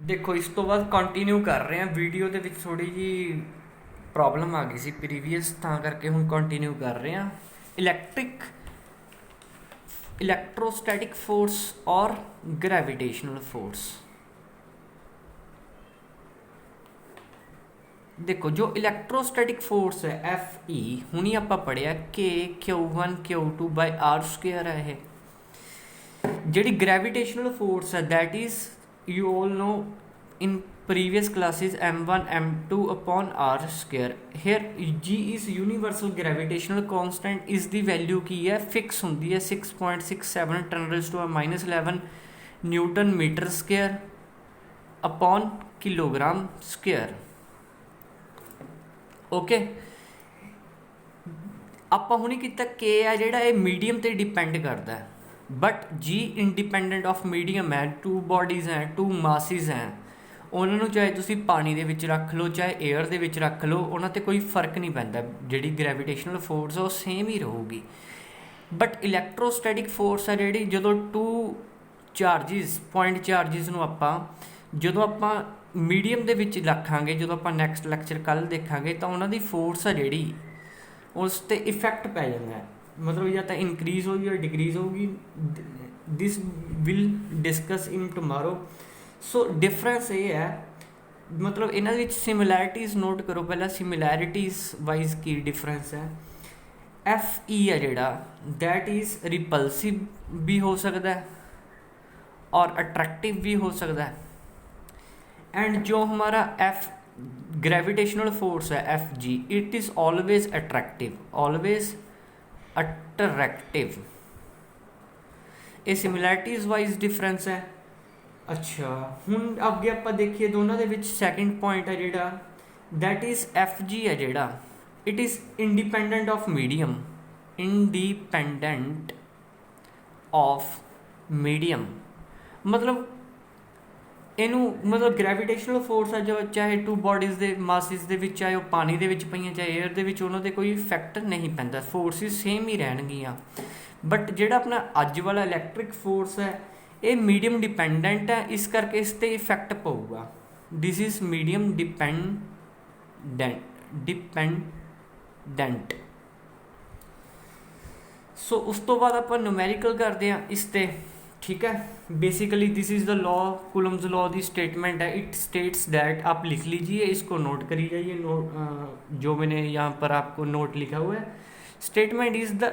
ਦੇਖੋ ਇਸ ਤੋਂ ਬਾਅਦ ਕੰਟੀਨਿਊ ਕਰ ਰਹੇ ਹਾਂ। ਵੀਡੀਓ ਦੇ ਵਿੱਚ ਥੋੜੀ ਜੀ ਪ੍ਰੋਬਲਮ ਆ ਗਈ ਸੀ ਪ੍ਰੀਵੀਅਸ, ਤਾਂ ਕਰਕੇ ਹੁਣ ਕੰਟੀਨਿਊ ਕਰ ਰਹੇ ਹਾਂ। ਇਲੈਕਟ੍ਰੋਸਟੈਟਿਕ ਫੋਰਸ ਔਰ ਗ੍ਰੈਵਿਟੇਸ਼ਨਲ ਫੋਰਸ। देखो जो इलैक्ट्रोस्टैटिक फोर्स है एफ ई हुनी आप पढ़िया के Q1 Q2 bye are square है ये। जी ग्रैविटेशनल फोर्स है that is you all know in previous classes M1 M2 upon R square. Here G is universal gravitational constant इस दी वैल्यू की है फिक्स होंगी है 6.67 10⁻11 newton metre square upon kilogram square. Okay ਆਪਾਂ ਹੁਣੀ ਕੀਤਾ ਕੇ ਹੈ ਜਿਹੜਾ ਇਹ ਮੀਡੀਅਮ ਤੇ ਡਿਪੈਂਡ ਕਰਦਾ ਹੈ, ਬਟ ਜੀ ਇੰਡੀਪੈਂਡੈਂਟ ਆਫ ਮੀਡੀਅਮ ਹੈ। ਟੂ ਬੋਡੀਜ਼ ਹੈ, ਟੂ ਮਾਸਿਸ ਹੈ, ਉਹਨਾਂ ਨੂੰ ਚਾਹੇ ਤੁਸੀਂ ਪਾਣੀ ਦੇ ਵਿੱਚ ਰੱਖ ਲਓ ਚਾਹੇ ਏਅਰ ਦੇ ਵਿੱਚ ਰੱਖ ਲਓ, ਉਹਨਾਂ 'ਤੇ ਕੋਈ ਫਰਕ ਨਹੀਂ ਪੈਂਦਾ। ਜਿਹੜੀ ਗ੍ਰੈਵੀਟੇਸ਼ਨਲ ਫੋਰਸ ਉਹ ਸੇਮ ਹੀ ਰਹੂਗੀ। ਬਟ ਇਲੈਕਟ੍ਰੋਸਟੈਟਿਕ ਫੋਰਸ ਹੈ ਜਿਹੜੀ ਜਦੋਂ ਟੂ ਚਾਰਜਿਸ ਪੁਆਇੰਟ ਚਾਰਜਿਸ ਨੂੰ ਆਪਾਂ ਜਦੋਂ ਆਪਾਂ ਮੀਡੀਅਮ ਦੇ ਵਿੱਚ ਰੱਖਾਂਗੇ, ਜਦੋਂ ਆਪਾਂ ਨੈਕਸਟ ਲੈਕਚਰ ਕੱਲ੍ਹ ਦੇਖਾਂਗੇ, ਤਾਂ ਉਹਨਾਂ ਦੀ ਫੋਰਸ ਆ ਜਿਹੜੀ ਉਸ 'ਤੇ ਇਫੈਕਟ ਪੈ ਜਾਂਦਾ ਹੈ। ਮਤਲਬ ਜਾਂ ਤਾਂ ਇਨਕਰੀਜ਼ ਹੋਊਗੀ ਜਾਂ ਡਿਕਰੀਜ਼ ਹੋਊਗੀ। This will discuss in tomorrow. So difference ਇਹ ਹੈ, ਮਤਲਬ ਇਹਨਾਂ ਦੇ ਵਿੱਚ ਸਿਮਿਲੈਰਿਟੀਜ਼ ਨੋਟ ਕਰੋ ਪਹਿਲਾਂ। ਸਿਮਿਲੈਰਿਟੀਜ਼ ਵਾਈਜ਼ ਕੀ ਡਿਫਰੈਂਸ ਹੈ। ਐਫ ਈ ਹੈ ਜਿਹੜਾ ਦੈਟ ਇਜ਼ ਰਿਪਲਸਿਵ ਵੀ ਹੋ ਸਕਦਾ और अट्रैक्टिव भी हो सकता है। एंड जो हमारा एफ ग्रेविटेशनल फोर्स है F G it is always attractive, always attractive. ये सिमिलैरिटीज़ वाइज डिफरेंस है। अच्छा हुण अगे आप देखिए दोनों के विच सैकेंड पॉइंट है जिहड़ा दैट इज़ एफ जी है जिहड़ा it is independent of medium, independent of medium. मतलब ਇਹਨੂੰ ਮਤਲਬ ਗ੍ਰੈਵੀਟੇਸ਼ਨਲ ਫੋਰਸ ਹੈ ਜੋ ਚਾਹੇ ਟੂ ਬੋਡੀਜ਼ ਦੇ ਮਾਸਿਸ ਦੇ ਵਿੱਚ, ਚਾਹੇ ਉਹ ਪਾਣੀ ਦੇ ਵਿੱਚ ਪਈਆਂ ਚਾਹੇ ਏਅਰ ਦੇ ਵਿੱਚ, ਉਹਨਾਂ 'ਤੇ ਕੋਈ ਇਫੈਕਟ ਨਹੀਂ ਪੈਂਦਾ। ਫੋਰਸਿਸ ਸੇਮ ਹੀ ਰਹਿਣਗੀਆਂ। ਬਟ ਜਿਹੜਾ ਆਪਣਾ ਅੱਜ ਵਾਲਾ ਇਲੈਕਟ੍ਰਿਕ ਫੋਰਸ ਹੈ ਇਹ ਮੀਡੀਅਮ ਡਿਪੈਂਡੈਂਟ ਹੈ, ਇਸ ਕਰਕੇ ਇਸ 'ਤੇ ਇਫੈਕਟ ਪਊਗਾ। This is medium dependent. So ਉਸ ਤੋਂ ਬਾਅਦ ਆਪਾਂ ਨੂਮੈਰੀਕਲ ਕਰਦੇ ਹਾਂ ਇਸ 'ਤੇ, ठीक है। Basically this is the law, Coulomb's law की स्टेटमेंट है। इट स्टेट्स दैट, आप लिख लीजिए, इसको नोट करी जाइए। नोट जो मैंने यहाँ पर आपको नोट लिखा हुआ है, statement is the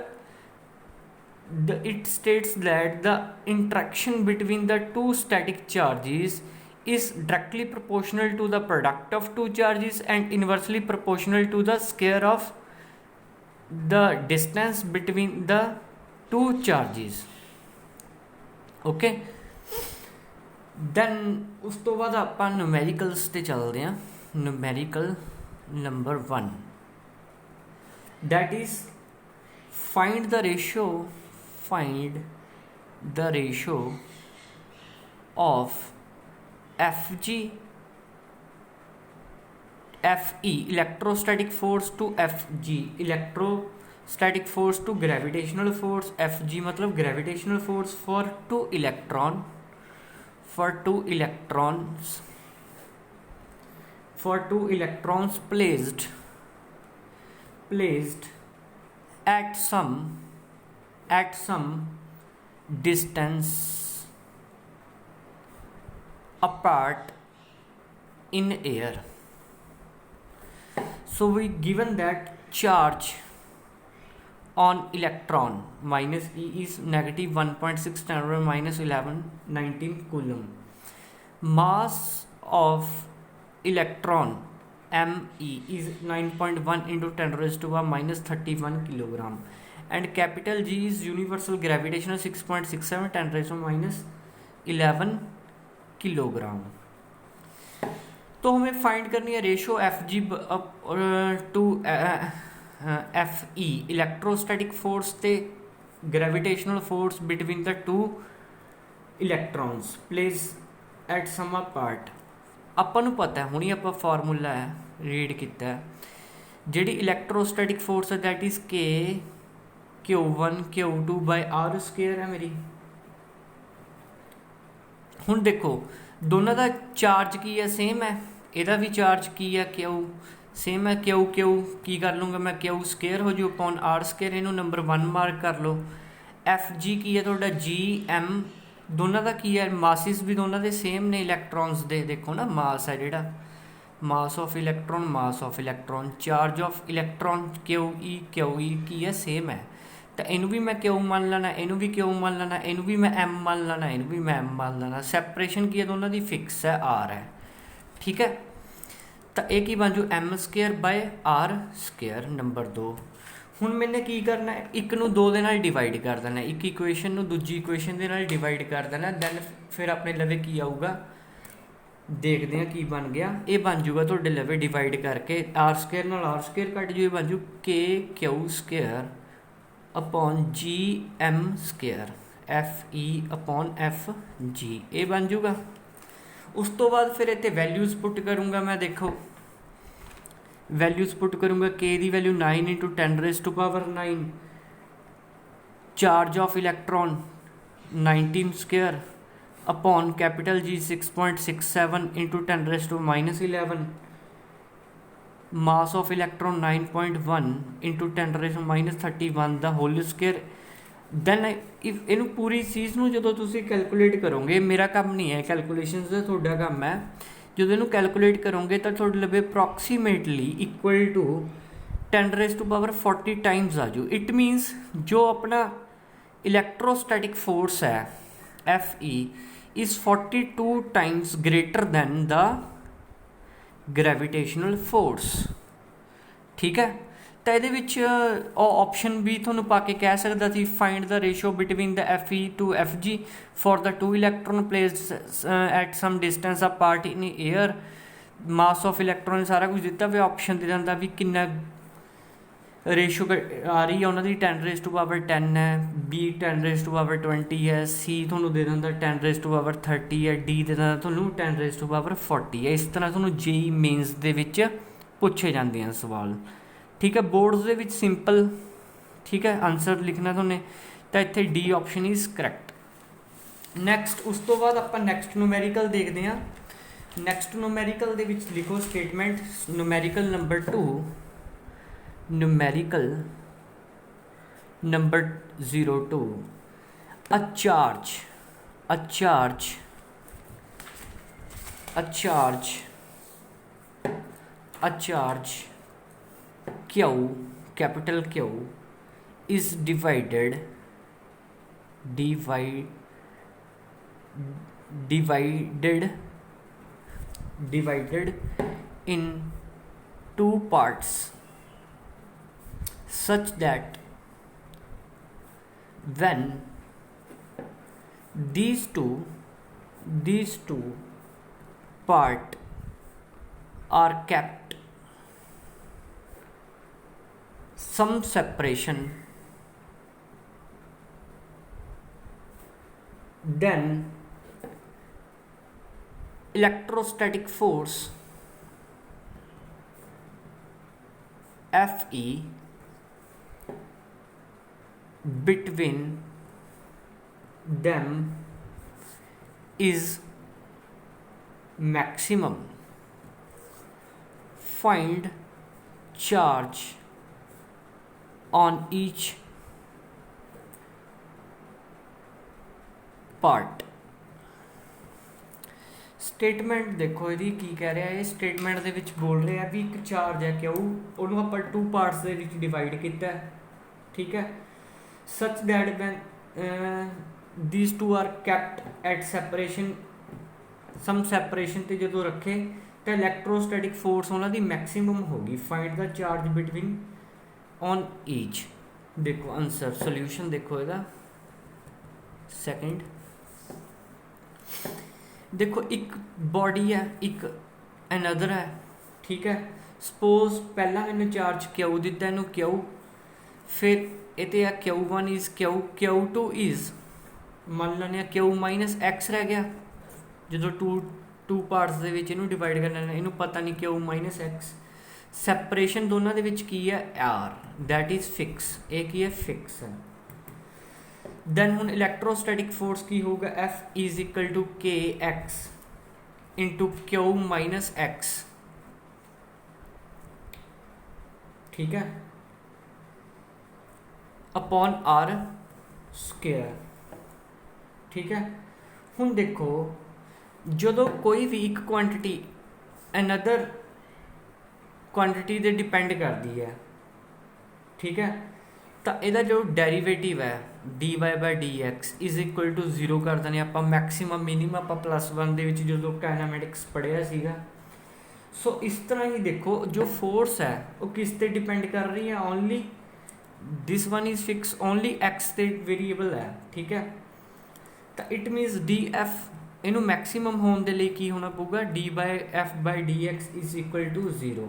it states that the interaction between the to static charges is directly proportional to the product of two charges and inversely proportional to the square of the distance between the two charges। Okay then उस तो बाद आप numericals ते चलते हैं। Numerical number 1 that is find the ratio of F G F E electrostatic force to F G electrostatic force to gravitational force. F G मतलब gravitational force for two electrons placed at some distance apart in air। so we given that charge on electron minus E is negative 1.6 10 minus 11 19 coulomb। mass of electron ME is 9.1 into 10 raised to a minus 31 kilogram and capital G is universal gravitational 6.67 10 raised to minus 11 किलोग्राम। तो हमें find करनी है ratio F G to F E electrostatic force ते gravitational force between the two electrons place at some apart. ਆਪਾਂ ਨੂੰ ਪਤਾ ਹੈ ਹੁਣੀ ਆਪਾਂ ਫਾਰਮੂਲਾ ਹੈ ਰੀਡ ਕੀਤਾ, ਜਿਹੜੀ ਇਲੈਕਟ੍ਰੋਸਟੈਟਿਕ ਫੋਰਸ ਹੈ that is K Q1 Q2 by R square ਹੈ ਮੇਰੀ। ਹੁਣ ਦੇਖੋ ਦੋਨਾਂ ਦਾ ਚਾਰਜ ਕੀ ਹੈ, ਸੇਮ ਹੈ, ਇਹਦਾ ਵੀ ਚਾਰਜ ਕੀ ਹੈ ਕਿਊ ਸੇਮ ਹੈ, ਕਿਊ ਕੀ ਕਰ ਲੂੰਗਾ ਮੈਂ, ਕਿਊ ਸਕੇਅਰ ਹੋ ਜੂ ਅਪੋਨ ਆਰ ਸਕੇਅਰ, ਇਹਨੂੰ ਨੰਬਰ 1 ਮਾਰਕ ਕਰ ਲਓ। ਐਫ ਜੀ ਕੀ ਹੈ ਤੁਹਾਡਾ, ਜੀ ਐਮ, ਦੋਨਾਂ ਦਾ ਕੀ ਹੈ, ਮਾਸਿਸ ਵੀ ਦੋਨਾਂ ਦੇ ਸੇਮ ਨੇ ਇਲੈਕਟ੍ਰੋਨਸ ਦੇ, ਦੇਖੋ ਨਾ ਮਾਸ ਹੈ ਜਿਹੜਾ, mass of electron, charge of electron Q E ਕੀ ਹੈ, ਸੇਮ ਹੈ। ਤਾਂ ਇਹਨੂੰ ਵੀ ਮੈਂ ਕਿਊ ਮੰਨ ਲੈਣਾ, ਇਹਨੂੰ ਵੀ ਕਿਊ ਮੰਨ ਲੈਣਾ, ਇਹਨੂੰ ਵੀ ਮੈਂ ਐਮ ਮੰਨ ਲੈਣਾ, ਇਹਨੂੰ ਵੀ ਮੈਂ ਐਮ ਮੰਨ ਲੈਣਾ। ਸੈਪਰੇਸ਼ਨ ਕੀ ਹੈ ਦੋਨਾਂ ਦੀ, ਫਿਕਸ ਹੈ, ਆਰ ਹੈ, ਠੀਕ ਹੈ। ਤਾਂ ਇਹ ਕੀ ਬਣ ਜੂ, M square by R square, number 2। ਹੁਣ ਮੈਨੇ ਕੀ ਕਰਨਾ ਹੈ, ਇੱਕ ਨੂੰ 2 ਦੇ ਨਾਲ ਡਿਵਾਈਡ ਕਰ ਦੇਣਾ, ਇੱਕ ਇਕੁਏਸ਼ਨ ਨੂੰ ਦੂਜੀ ਇਕੁਏਸ਼ਨ ਦੇ ਨਾਲ ਡਿਵਾਈਡ ਕਰ ਦੇਣਾ, ਦੈਨ ਫਿਰ ਆਪਣੇ ਲਵੇ ਕੀ ਆਊਗਾ, ਦੇਖਦੇ ਹਾਂ ਕੀ ਬਣ ਗਿਆ। ਇਹ ਬਣ ਜੂਗਾ ਤੁਹਾਡੇ ਲਵੇ ਡਿਵਾਈਡ ਕਰਕੇ, ਆਰ ਸਕੇਅਰ ਨਾਲ ਆਰ ਸਕੇਅਰ ਕੱਟ ਜੂ, ਇਹ ਬਣ ਜੂ ਕੇ ਕਿਊ ਸਕੇਅਰ ਅਪੋਨ ਜੀ M square, F E upon F ਜੀ, ਇਹ ਬਣ ਜੂਗਾ। ਉਸ ਤੋਂ ਬਾਅਦ ਫਿਰ ਇੱਥੇ ਵੈਲਿਊਜ਼ ਪੁੱਟ ਕਰੂੰਗਾ ਮੈਂ, ਦੇਖੋ ਵੈਲਿਊਜ਼ ਪੁੱਟ ਕਰੂੰਗਾ, ਕੇ ਦੀ value 9 × 10⁻⁹, charge of electron 19 square upon capital G 6.67 × 10⁻11, mass of electron 9.1 × 10⁻31 ਦਾ ਹੋਲ ਸਕੇਅਰ। ਦੈਨ ਇਹਨੂੰ ਪੂਰੀ ਚੀਜ਼ ਨੂੰ ਜਦੋਂ ਤੁਸੀਂ ਕੈਲਕੂਲੇਟ ਕਰੋਗੇ, ਮੇਰਾ ਕੰਮ ਨਹੀਂ ਹੈ ਕੈਲਕੂਲੇਸ਼ਨਸ ਦਾ, ਤੁਹਾਡਾ ਕੰਮ ਹੈ, ਜਦੋਂ ਇਹਨੂੰ ਕੈਲਕੂਲੇਟ ਕਰੋਗੇ ਤਾਂ ਤੁਹਾਡੇ ਲਵੇ ਅਪਰੋਕਸੀਮੇਟਲੀ ਇਕੁਅਲ ਟੂ 10⁻40 ਟਾਈਮਸ ਆ ਜੂ। ਇਟ ਮੀਨਸ ਜੋ ਆਪਣਾ ਇਲੈਕਟ੍ਰੋਸਟੈਟਿਕ ਫੋਰਸ ਹੈ F E is 42 times greater than the gravitational force, ਠੀਕ ਹੈ। ਤਾਂ ਇਹਦੇ ਵਿੱਚ ਉਹ ਆਪਸ਼ਨ ਵੀ ਤੁਹਾਨੂੰ ਪਾ ਕੇ ਕਹਿ ਸਕਦਾ ਸੀ, find the ratio between the F E to F G for the 2 electron placed at some distance apart in air, mass of electron ਸਾਰਾ ਕੁਝ ਦਿੱਤਾ ਹੋਇਆ, ਆਪਸ਼ਨ ਦੇ ਦਿੰਦਾ ਵੀ ਕਿੰਨਾ ਰੇਸ਼ੋ ਆ ਰਹੀ ਹੈ ਉਹਨਾਂ ਦੀ, 10⁻10 ਹੈ, ਬੀ 10⁻20 ਹੈ, ਸੀ ਤੁਹਾਨੂੰ ਦੇ ਦਿੰਦਾ 10⁻30 ਹੈ, ਡੀ ਦੇ ਦਿੰਦਾ ਤੁਹਾਨੂੰ 10⁻40 ਹੈ। ਇਸ ਤਰ੍ਹਾਂ ਤੁਹਾਨੂੰ ਜੇਈ ਮੇਨਸ ਦੇ ਵਿੱਚ ਪੁੱਛੇ ਜਾਂਦੇ ਹਨ ਸਵਾਲ, ਠੀਕ ਹੈ। ਬੋਰਡਸ ਦੇ ਵਿੱਚ ਸਿੰਪਲ, ਠੀਕ ਹੈ, ਆਨਸਰ ਲਿਖਣਾ ਤੁਹਾਨੇ, ਤਾਂ ਇੱਥੇ D option is correct. Next ਉਸ ਤੋਂ ਬਾਅਦ ਆਪਾਂ ਨੈਕਸਟ ਨੂਮੈਰੀਕਲ ਦੇਖਦੇ ਹਾਂ। ਨੈਕਸਟ ਨੂਮੈਰੀਕਲ ਦੇ ਵਿੱਚ ਲਿਖੋ statement numerical number 2, numerical number 02, a charge q, capital Q, is divided in 2 parts such that when these two part are kept some separation, then electrostatic force Fe between them is maximum. Find charge on each part. Statement ਦੇਖੋ ਇਹਦੀ ਕੀ ਕਹਿ ਰਿਹਾ ਹੈ। Statement ਦੇ ਵਿੱਚ ਬੋਲ ਰਿਹਾ ਵੀ ਇੱਕ ਚਾਰਜ ਹੈ ਕਿਊ, ਉਹਨੂੰ ਆਪਾਂ 2 ਪਾਰਟਸ ਦੇ ਵਿੱਚ ਡਿਵਾਈਡ ਕੀਤਾ, ਠੀਕ ਹੈ। such that when these two are kept at separation, some separation ਤੇ ਜਦੋਂ ਰੱਖੇ ਤਾਂ ਇਲੈਕਟ੍ਰੋਸਟੈਟਿਕ ਫੋਰਸ ਉਹਨਾਂ ਦੀ ਮੈਕਸਿਮਮ ਹੋਗੀ। Find the charge between on each. ਦੇਖੋ ਆਨਸਰ ਸੋਲਿਊਸ਼ਨ ਦੇਖੋ ਇਹਦਾ ਸੈਕਿੰਡ। ਦੇਖੋ ਇੱਕ ਬੋਡੀ ਹੈ, ਇੱਕ ਅਨਦਰ ਹੈ, ਠੀਕ ਹੈ। ਸਪੋਜ਼ ਪਹਿਲਾਂ ਮੈਨੂੰ ਚਾਰਜ ਕਿਊ ਦਿੱਤਾ, ਇਹਨੂੰ ਕਿਊ, ਫਿਰ ਇਹ ਤੇ ਆ Q1 is Q, Q2 is ਮੰਨ ਲੈਂਦੇ ਹਾਂ ਕਿਊ ਮਾਈਨਸ ਐਕਸ ਰਹਿ ਗਿਆ। ਜਦੋਂ ਟੂ ਪਾਰਟਸ ਦੇ ਵਿੱਚ ਇਹਨੂੰ ਡਿਵਾਈਡ ਕਰਨਾ, ਇਹਨੂੰ ਪਤਾ ਨਹੀਂ ਕਿਊ ਮਾਈਨਸ ਐਕਸ। ਸੈਪਰੇਸ਼ਨ ਦੋਨਾਂ ਦੇ ਵਿੱਚ ਕੀ ਹੈ, ਆਰ, ਦੈਟ ਇਜ਼ ਫਿਕਸ। ਇਹ ਕੀ ਹੈ, ਫਿਕਸ ਹੈ। ਦੈਨ ਹੁਣ ਇਲੈਕਟ੍ਰੋਸਟੈਟਿਕ ਫੋਰਸ ਕੀ ਹੋਊਗਾ, F is equal to k x into q minus x, ਠੀਕ ਹੈ, अपॉन आर स्क्वायर, ठीक है। ਹੁਣ ਦੇਖੋ ਜਦੋਂ ਕੋਈ ਵੀ ਇੱਕ ਕੁਆਂਟਿਟੀ ਅਨਦਰ ਕੁਆਂਟਿਟੀ ਦੇ ਡਿਪੈਂਡ ਕਰਦੀ ਹੈ, ਠੀਕ ਹੈ, ਤਾਂ ਇਹਦਾ ਜੋ ਡੈਰੀਵੇਟਿਵ ਹੈ dy by dx is equal to 0 ਕਰ ਦਿੰਦੇ ਆਪਾਂ। ਮੈਕਸਿਮਮ ਮਿਨੀਮਮ ਆਪਾਂ +1 ਦੇ ਵਿੱਚ ਜਦੋਂ ਕਾਇਨਾਮੈਟਿਕਸ ਪੜ੍ਹਿਆ ਸੀਗਾ। ਸੋ ਇਸ ਤਰ੍ਹਾਂ ਹੀ ਦੇਖੋ ਜੋ ਫੋਰਸ ਹੈ ਉਹ ਕਿਸ ਤੇ ਡਿਪੈਂਡ ਕਰ ਰਹੀ ਹੈ, only this one is fix, only x ਤੇ ਵੇਰੀਏਬਲ ਹੈ, ਠੀਕ ਹੈ। ਤਾਂ ਇਟ ਮੀਨਸ df ਇਹਨੂੰ ਮੈਕਸਿਮਮ ਹੋਣ ਦੇ ਲਈ ਕੀ ਹੋਣਾ ਪਊਗਾ, dy/f by dx is equal to 0।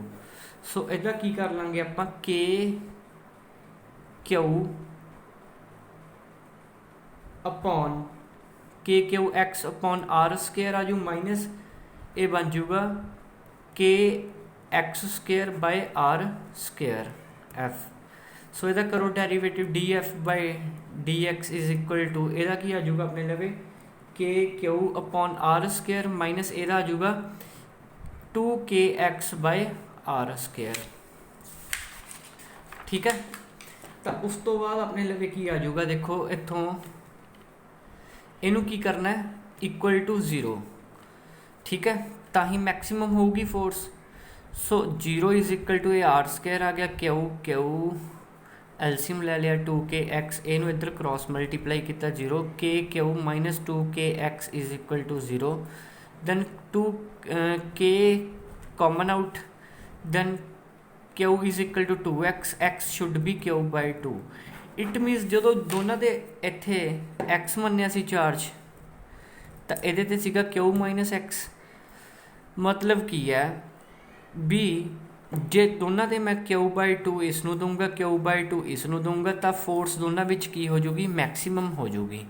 So ਇਹਦਾ ਕੀ ਕਰ ਲਾਂਗੇ ਆਪਾਂ, k q upon k q x upon r square ਆ ਜੂ ਮਾਈਨਸ ਇਹ ਬਣ ਜੂਗਾ k x square by r square f. So ਇਹਦਾ ਕਰੋ derivative d f by D x is equal to ਇਹਦਾ ਕੀ ਆ ਜੂਗਾ ਆਪਣੇ ਲਵੇ k q upon r square minus ਇਹਦਾ ਆ ਜੂਗਾ 2kx ਬਾਈ ਆਰ ਸਕੇਅਰ, ਠੀਕ ਹੈ। ਤਾਂ ਉਸ ਤੋਂ ਬਾਅਦ ਆਪਣੇ ਲਵੇ ਕੀ ਆ ਜੂਗਾ, ਦੇਖੋ ਇੱਥੋਂ ਇਹਨੂੰ ਕੀ ਕਰਨਾ ਹੈ, ਇਕੁਅਲ ਟੂ 0, ਠੀਕ ਹੈ, ਤਾਂ ਹੀ ਮੈਕਸਿਮਮ ਹੋਊਗੀ force. So 0 is equal to ਇਹ ਆਰ ਸਕੇਅਰ ਆ ਗਿਆ, ਕਿਊ ਐਲਸੀਅਮ ਲੈ ਲਿਆ 2kx, ਇਹਨੂੰ ਇੱਧਰ ਕ੍ਰੋਸ ਮਲਟੀਪਲਾਈ ਕੀਤਾ 0, K Q minus 2kx is equal to 0, then 2k common out, then q is equal to 2x, x should be q by 2। It means ਜਦੋਂ ਦੋਨਾਂ ਦੇ ਇੱਥੇ x ਮੰਨਿਆ ਸੀ ਚਾਰਜ ਤਾਂ ਇਹਦੇ ਤੇ ਸੀਗਾ q ਮਾਈਨਸ x। ਮਤਲਬ ਕੀ ਹੈ ਵੀ ਜੇ ਦੋਨਾਂ ਦੇ ਮੈਂ q ਬਾਈ 2 ਇਸ ਨੂੰ ਦਊਂਗਾ, q ਬਾਈ 2 ਇਸ ਨੂੰ ਦਊਂਗਾ, ਤਾਂ ਫੋਰਸ ਦੋਨਾਂ ਵਿੱਚ ਕੀ ਹੋ ਜੂਗੀ, ਮੈਕਸੀਮਮ ਹੋ ਜੂਗੀ,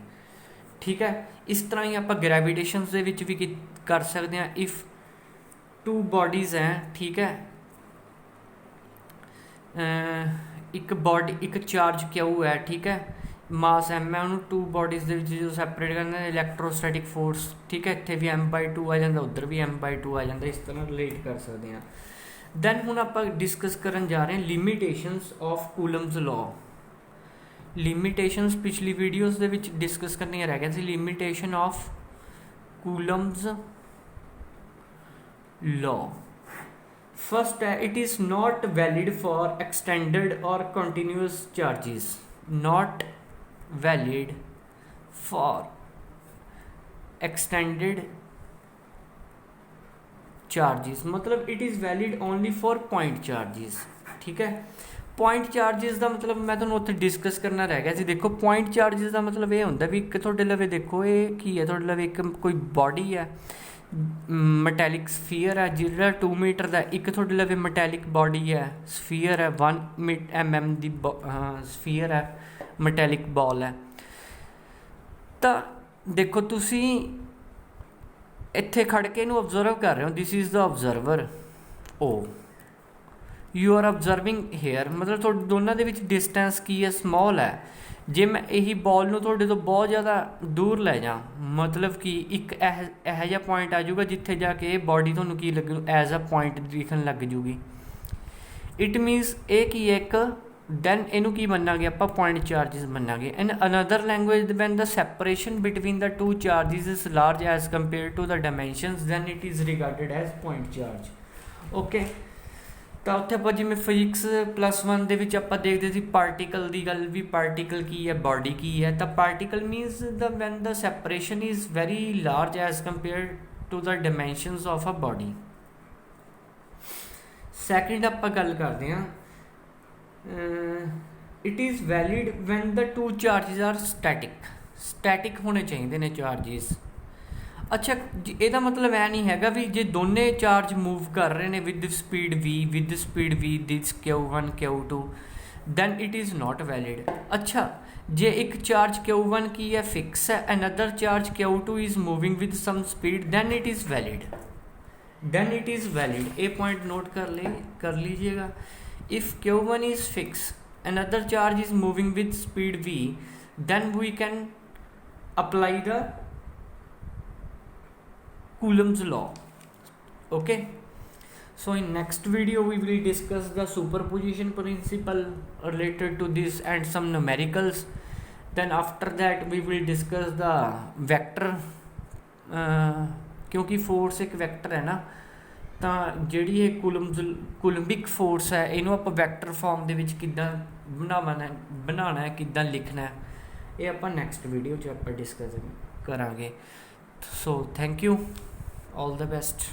ਠੀਕ ਹੈ। ਇਸ ਤਰ੍ਹਾਂ ਹੀ ਆਪਾਂ ਗ੍ਰੈਵੀਟੇਸ਼ਨਸ ਦੇ ਵਿੱਚ ਵੀ ਕਰ ਸਕਦੇ ਹਾਂ। ਇਫ ਟੂ ਬੋਡੀਜ਼ ਹੈ, ਠੀਕ ਹੈ, ਇੱਕ ਬੋਡੀ ਇੱਕ ਚਾਰਜ ਕਿਊ ਹੈ, ਠੀਕ ਹੈ, ਮਾਸ m ਹੈ, ਉਹਨੂੰ 2 ਬੋਡੀਜ਼ ਦੇ ਵਿੱਚ ਜਦੋਂ ਸੈਪਰੇਟ ਕਰਨਾ ਇਲੈਕਟ੍ਰੋਸਟੈਟਿਕ ਫੋਰਸ, ਠੀਕ ਹੈ, ਇੱਥੇ ਵੀ m/2 ਆ ਜਾਂਦਾ, ਉੱਧਰ ਵੀ m/2 ਆ ਜਾਂਦਾ, ਇਸ ਤਰ੍ਹਾਂ ਰਿਲੇਟ ਕਰ ਸਕਦੇ ਹਾਂ। ਦੈਨ ਹੁਣ ਆਪਾਂ ਡਿਸਕਸ ਕਰਨ ਜਾ ਰਹੇ ਹਾਂ limitations of Coulomb's law. Limitations ਪਿਛਲੀ ਵੀਡੀਓਜ਼ ਦੇ ਵਿੱਚ ਡਿਸਕਸ ਕਰਨੀਆਂ ਰਹਿ ਗਿਆ ਸੀ। Limitation of Coulomb's law, first it is not valid for extended or continuous charges, not valid for extended charges, मतलब it is valid only for point charges, ठीक है। ਪੁਆਇੰਟ ਚਾਰजेस ਦਾ ਮਤਲਬ ਮੈਂ ਤੁਹਾਨੂੰ ਉੱਥੇ ਡਿਸਕਸ ਕਰਨਾ ਰਹਿ ਗਿਆ ਸੀ। ਦੇਖੋ ਪੁਆਇੰਟ ਚਾਰजेस ਦਾ ਮਤਲਬ ਇਹ ਹੁੰਦਾ ਵੀ ਇੱਕ ਤੁਹਾਡੇ ਲਵੇ ਦੇਖੋ ਇਹ ਕੀ ਹੈ, ਤੁਹਾਡੇ ਲਵੇ ਇੱਕ ਕੋਈ ਬੋਡੀ ਹੈ, ਮੈਟੈਲਿਕ ਸਫੀਅਰ ਹੈ ਜਿਹੜਾ 2 ਮੀਟਰ ਦਾ, ਇੱਕ ਤੁਹਾਡੇ ਲਵੇ ਮੈਟੈਲਿਕ ਬੋਡੀ ਹੈ, ਸਫੀਅਰ ਹੈ 1 mm ਦੀ ਸਫੀਅਰ ਹੈ, ਮੈਟੈਲਿਕ ਬਾਲ ਹੈ। ਤਾਂ ਦੇਖੋ ਤੁਸੀਂ ਇੱਥੇ ਖੜ ਕੇ ਇਹਨੂੰ ਓਬਜ਼ਰਵ ਕਰ ਰਹੇ ਹੋ, this is the observer, oh you are observing here, ਮਤਲਬ ਤੁਹਾਡੇ ਦੋਨਾਂ ਦੇ ਵਿੱਚ ਡਿਸਟੈਂਸ ਕੀ ਹੈ, ਸਮੋਲ ਹੈ। ਜੇ ਮੈਂ ਇਹੀ ਬੋਲ ਨੂੰ ਤੁਹਾਡੇ ਤੋਂ ਬਹੁਤ ਜ਼ਿਆਦਾ ਦੂਰ ਲੈ ਜਾ, ਮਤਲਬ ਕਿ ਇੱਕ ਇਹੋ ਜਿਹਾ ਪੁਆਇੰਟ ਆ ਜਾਊਗਾ ਜਿੱਥੇ ਜਾ ਕੇ ਇਹ ਬੋਡੀ ਤੁਹਾਨੂੰ ਕੀ ਲੱਗੂ, ਐਜ਼ ਅ ਪੁਆਇੰਟ ਦਿਖਣ ਲੱਗ ਜੂਗੀ। ਇਟ ਮੀਨਸ ਇਹ ਕੀ ਹੈ ਇੱਕ, ਦੈਨ ਇਹਨੂੰ ਕੀ ਮੰਨਾਂਗੇ ਆਪਾਂ, ਪੁਆਇੰਟ ਚਾਰजेस ਮੰਨਾਂਗੇ। In another language when the separation between the 2 charges is large as compare to the dimensions, then it is regarded as point charge, okay. ਤਾਂ ਉੱਥੇ ਆਪਾਂ ਜਿਵੇਂ ਫਿਜ਼ਿਕਸ +1 ਦੇ ਵਿੱਚ ਆਪਾਂ ਦੇਖਦੇ ਸੀ ਪਾਰਟੀਕਲ ਦੀ ਗੱਲ, ਵੀ ਪਾਰਟੀਕਲ ਕੀ ਹੈ, ਬਾਡੀ ਕੀ ਹੈ। ਤਾਂ particle means the when the separation is very large as compare to the dimensions of a body. Second ਆਪਾਂ ਗੱਲ ਕਰਦੇ ਹਾਂ, it is valid when the 2 charges are static ਹੋਣੇ ਚਾਹੀਦੇ ਨੇ ਚਾਰजेस। ਅੱਛਾ ਇਹਦਾ ਮਤਲਬ ਇਹ ਨਹੀਂ ਹੈਗਾ ਵੀ ਜੇ ਦੋਨੇ ਚਾਰਜ ਮੂਵ ਕਰ ਰਹੇ ਨੇ with speed v this q1 q2 then it is not valid. ਅੱਛਾ ਜੇ ਇੱਕ ਚਾਰਜ q1 ਕੀ ਹੈ, ਫਿਕਸ ਹੈ, another charge q2 is moving with some speed, then it is valid, ਇਹ ਪੁਆਇੰਟ ਨੋਟ ਕਰ ਲੀजिएगा। If q1 is fixed, another charge is moving with speed v, then we can apply the Coulomb's law. Okay, so in next video we will discuss the superposition principle related to this and some numericals. Then after that we will discuss the vector, क्योंकि force एक vector है ना, ਤਾਂ ਜਿਹੜੀ ਇਹ ਕੁਲੰਬਿਕ force ਹੈ ਇਹਨੂੰ ਆਪਾਂ ਵੈਕਟਰ ਫਾਰਮ ਦੇ ਵਿੱਚ ਕਿੱਦਾਂ ਬਣਾਉਣਾ ਹੈ, ਕਿੱਦਾਂ ਲਿਖਣਾ ਹੈ, ਇਹ ਆਪਾਂ ਨੈਕਸਟ ਵੀਡੀਓ 'ਚ ਆਪਾਂ ਡਿਸਕਸ ਕਰਾਂਗੇ। So thank you, all the best.